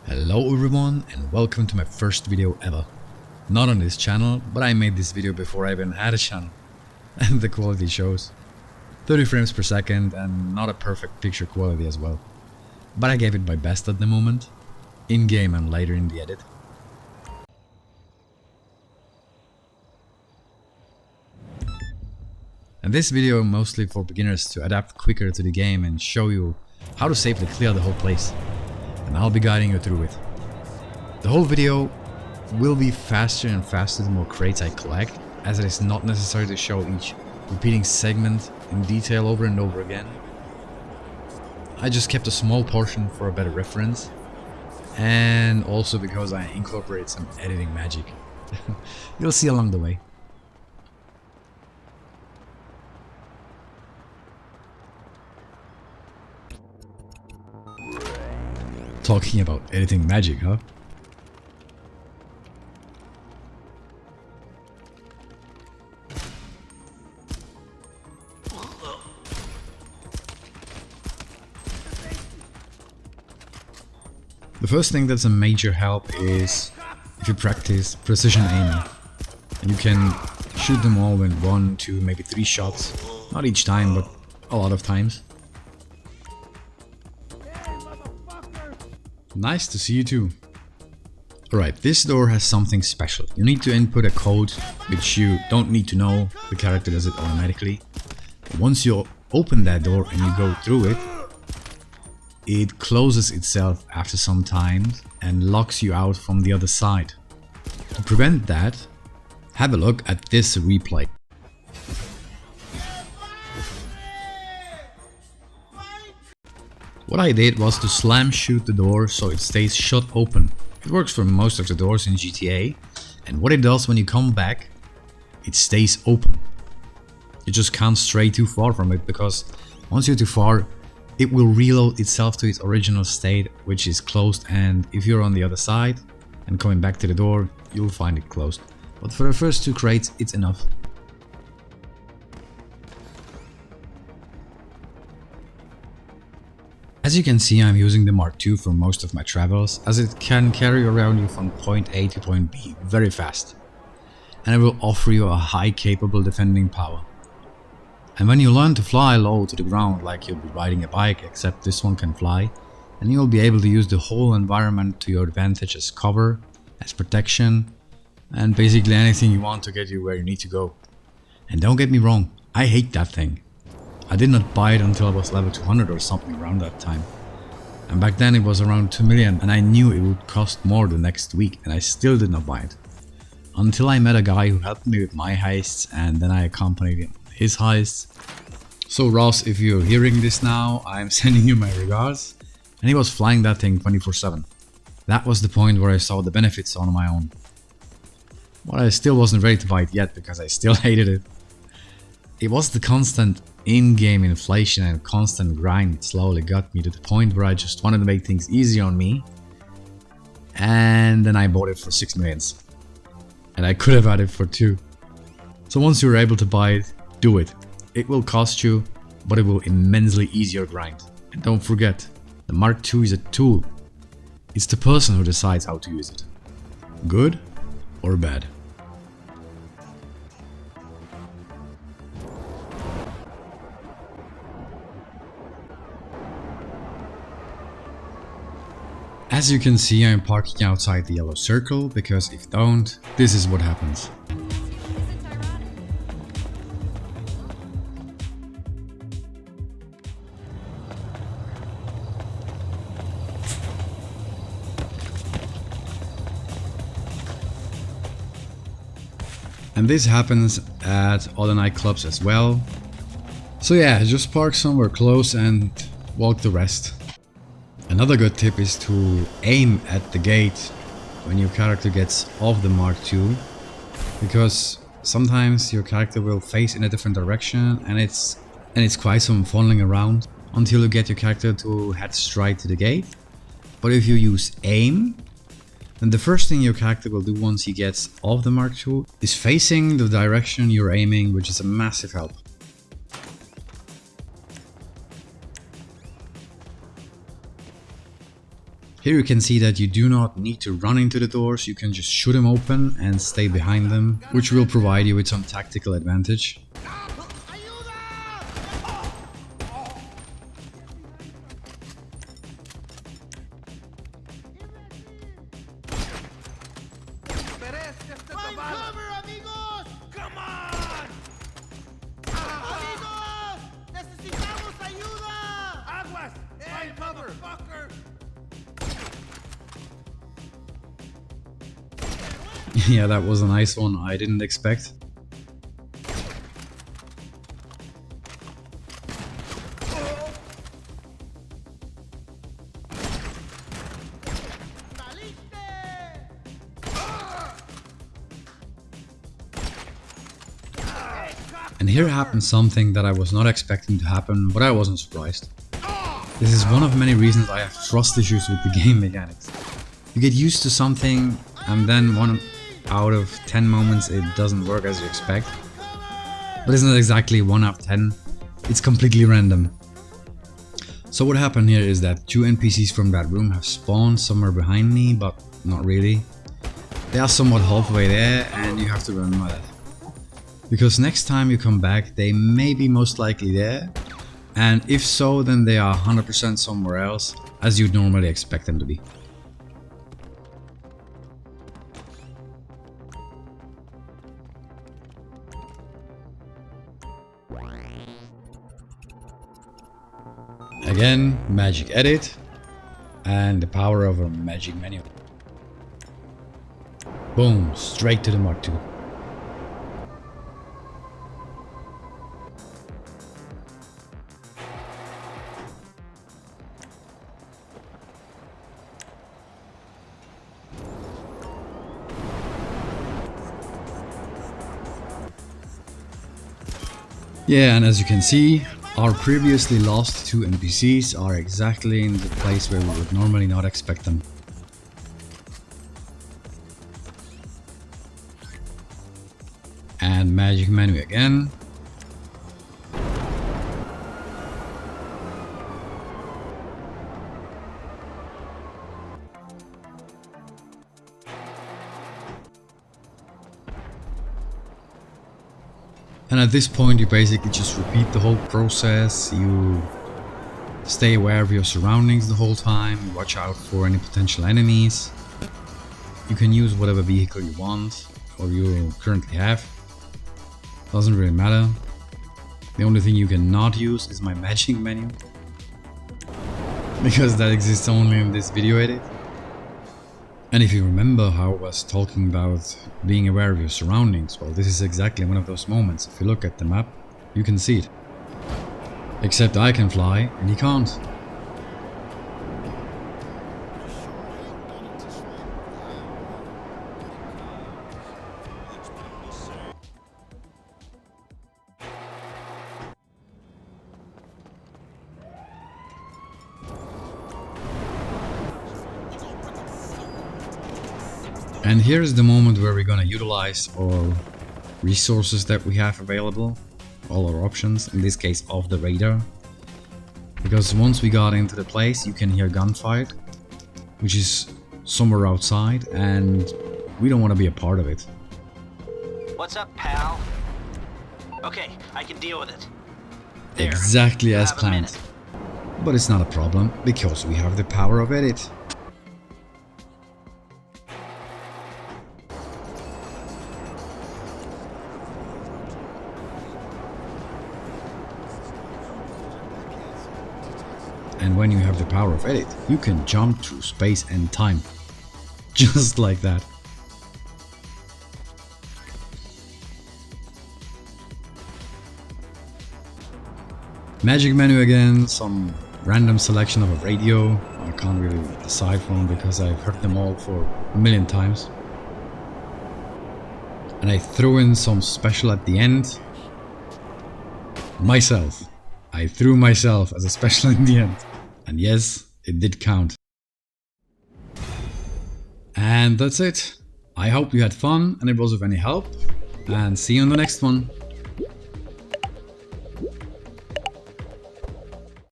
Hello everyone and welcome to my first video ever. Not on this channel, but I made this video before I even had a channel. And the quality shows. 30 frames per second and not a perfect picture quality as well. But I gave it my best at the moment, in game and later in the edit. And this video mostly for beginners to adapt quicker to the game and show you how to safely clear the whole place. And I'll be guiding you through it. The whole video will be faster and faster the more crates I collect, as it is not necessary to show each repeating segment in detail over and over again. I just kept a small portion for a better reference, and also because I incorporate some editing magic. You'll see along the way. Talking about editing magic, huh? The first thing that's a major help is if you practice precision aiming. And you can shoot them all in 1, 2, maybe 3 shots. Not each time, but a lot of times. Nice to see you too. Alright, this door has something special. You need to input a code, which you don't need to know, the character does it automatically. Once you open that door and you go through it, it closes itself after some time and locks you out from the other side. To prevent that, have a look at this replay. What I did was to slam shoot the door so it stays shut open. It works for most of the doors in GTA, and what it does when you come back, it stays open. You just can't stray too far from it, because once you're too far, it will reload itself to its original state, which is closed, and if you're on the other side and coming back to the door, you'll find it closed. But for the first 2 crates, it's enough. As you can see, I'm using the Mark II for most of my travels, as it can carry around you from point A to point B very fast. And it will offer you a high capable defending power. And when you learn to fly low to the ground like you'll be riding a bike, except this one can fly, and you'll be able to use the whole environment to your advantage as cover, as protection, and basically anything you want to get you where you need to go. And don't get me wrong, I hate that thing. I did not buy it until I was level 200 or something around that time. And back then it was around 2 million, and I knew it would cost more the next week, and I still did not buy it. Until I met a guy who helped me with my heists, and then I accompanied him on his heists. So Ross, if you're hearing this now, I'm sending you my regards. And he was flying that thing 24/7. That was the point where I saw the benefits on my own. But I still wasn't ready to buy it yet, because I still hated it. It was the constant in-game inflation and constant grind that slowly got me to the point where I just wanted to make things easy on me. And then I bought it for 6 millions. And I could have had it for 2. So once you're able to buy it, do it. It will cost you, but it will immensely ease your grind. And don't forget, the Mark II is a tool. It's the person who decides how to use it. Good or bad. As you can see, I'm parking outside the yellow circle, because if don't, this is what happens. And this happens at other nightclubs as well. So yeah, just park somewhere close and walk the rest. Another good tip is to aim at the gate when your character gets off the Mark II, because sometimes your character will face in a different direction, and it's quite some funneling around until you get your character to head straight to the gate. But if you use aim, then the first thing your character will do once he gets off the Mark II is facing the direction you're aiming, which is a massive help. Here you can see that you do not need to run into the doors, you can just shoot them open and stay behind them, which will provide you with some tactical advantage. Yeah, that was a nice one, I didn't expect. And here happened something that I was not expecting to happen, but I wasn't surprised. This is one of many reasons I have trust issues with the game mechanics. You get used to something and then 1 out of 10 moments it doesn't work as you expect. But it's not exactly 1 out of 10, it's completely random. So what happened here is that 2 NPCs from that room have spawned somewhere behind me, but not really. They are somewhat halfway there and you have to remember that. Because next time you come back they may be most likely there, and if so then they are 100% somewhere else as you'd normally expect them to be. Again, magic edit and the power of a magic menu. Boom, straight to the Mark II. Yeah, and as you can see, our previously lost 2 NPCs are exactly in the place where we would normally not expect them. And magic menu again. And at this point you basically just repeat the whole process, you stay aware of your surroundings the whole time, you watch out for any potential enemies. You can use whatever vehicle you want or you currently have, doesn't really matter. The only thing you cannot use is my magic menu, because that exists only in this video edit. And if you remember how I was talking about being aware of your surroundings, well, this is exactly one of those moments. If you look at the map, you can see it. Except I can fly and he can't. And here is the moment where we're gonna utilize all resources that we have available, all our options, in this case off the radar. Because once we got into the place you can hear gunfight, which is somewhere outside, and we don't want to be a part of it. What's up, pal? Okay, I can deal with it. There, exactly as planned. But it's not a problem, because we have the power of edit. And when you have the power of edit, you can jump through space and time. Just like that. Magic menu again, some random selection of a radio. I can't really decide from because I've heard them all for a million times. And I threw in some special at the end. Myself. I threw myself as a special in the end. And yes, it did count. And that's it. I hope you had fun and it was of any help. And see you in the next one.